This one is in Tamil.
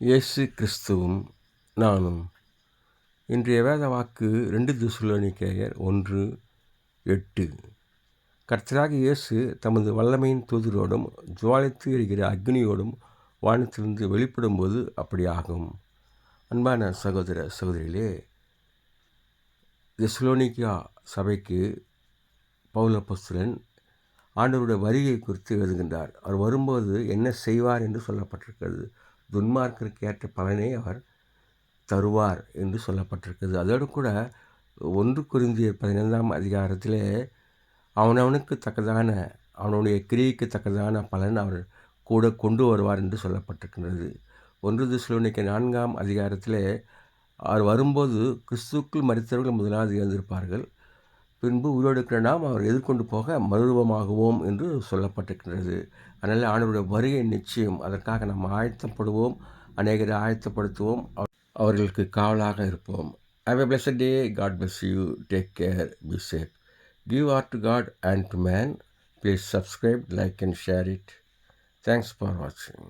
இயேசு கிறிஸ்துவும் நானும். இன்றைய வேத வாக்கு 2 தெசலோனிக்கேயர் 1:8. கர்த்தராகிய இயேசு தமது வல்லமையின் தூதரோடும் ஜுவாலித்து எரிகிற அக்னியோடும் வானத்திலிருந்து வெளிப்படும்போது அப்படி ஆகும். அன்பான சகோதர சகோதரிகளே, தெசலோனிக்கா சபைக்கு பவுல் அப்போஸ்தலன் ஆண்டவருடைய வருகை குறித்து எழுதுகின்றார். அவர் வரும்போது என்ன செய்வார் என்று சொல்லப்பட்டிருக்கிறது. துன்மார்க்கருக்கு ஏற்ற பலனை அவர் தருவார் என்று சொல்லப்பட்டிருக்கிறது. அதோடு கூட 1 கொரிந்தியர் 15ஆம் அதிகாரத்திலே அவனவனுக்கு தக்கதான அவனுடைய கிரியைக்கு தக்கதான பலன் அவர் கூட கொண்டு வருவார் என்று சொல்லப்பட்டிருக்கின்றது. 1 தெசலோனிக்கேயர் 4ஆம் அதிகாரத்திலே அவர் வரும்போது கிறிஸ்துவுக்குள் மரித்தவர்கள் முதலாவது எழுந்திருப்பார்கள், பின்பு உயிரோடு நாம் அவர் எதிர்கொண்டு போக மறுரூபமாகுவோம் என்று சொல்லப்பட்டிருக்கின்றது. அதனால் ஆண்டவருடைய வருகை நிச்சயம். அதற்காக நாம் ஆயத்தப்படுவோம், அநேகரை ஆயத்தப்படுத்துவோம், அவர்களுக்கு காவலாக இருப்போம். Have a blessed day. God bless you. Take care. Be safe. Give heart to God and to man. Please subscribe, like and share it. Thanks for watching.